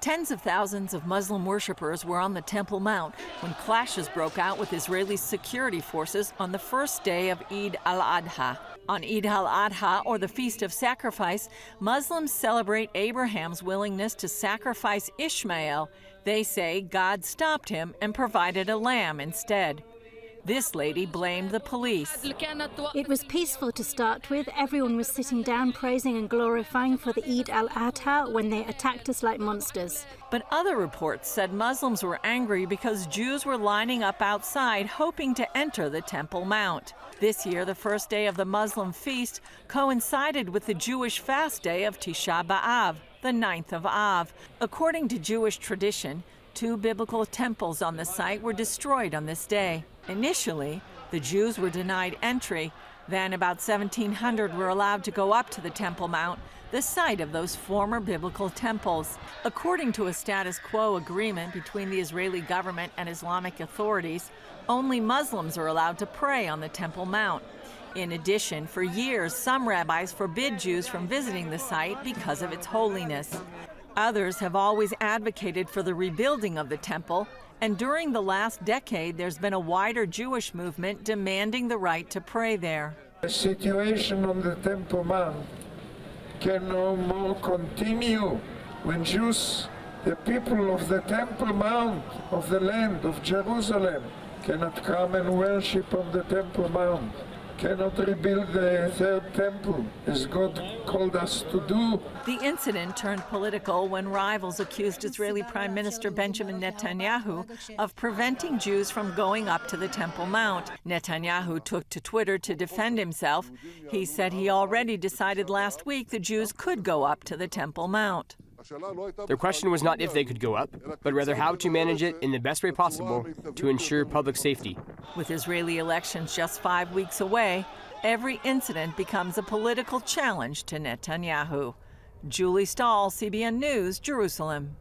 Tens of thousands of Muslim worshippers were on the Temple Mount when clashes broke out with Israeli security forces on the first day of Eid al-adha. On Eid al-adha, or the Feast of Sacrifice, Muslims celebrate Abraham's willingness to sacrifice Ishmael. They say God stopped him and provided a lamb instead. This lady blamed the police. It was peaceful to start with. Everyone was sitting down, praising and glorifying for the Eid al-Adha when they attacked us like monsters. But other reports said Muslims were angry because Jews were lining up outside hoping to enter the Temple Mount. This year, the first day of the Muslim feast coincided with the Jewish fast day of Tisha B'Av, the 9th of Av. According to Jewish tradition, 2 biblical temples on the site were destroyed on this day. Initially, the Jews were denied entry. Then about 1,700 were allowed to go up to the Temple Mount, the site of those former biblical temples. According to a status quo agreement between the Israeli government and Islamic authorities, only Muslims are allowed to pray on the Temple Mount. In addition, for years, some rabbis forbid Jews from visiting the site because of its holiness. Others have always advocated for the rebuilding of the temple, and during the last decade, there's been a wider Jewish movement demanding the right to pray there. The situation on the Temple Mount can no more continue when Jews, the people of the Temple Mount, of the land of Jerusalem, cannot come and worship on the Temple Mount, cannot rebuild the third temple, as God called us to do. The incident turned political when rivals accused Israeli Prime Minister Benjamin Netanyahu of preventing Jews from going up to the Temple Mount. Netanyahu took to Twitter to defend himself. He said he already decided last week the Jews could go up to the Temple Mount. The question was not if they could go up, but rather how to manage it in the best way possible to ensure public safety. With Israeli elections just 5 weeks away, every incident becomes a political challenge to Netanyahu. Julie Stahl, CBN News, Jerusalem.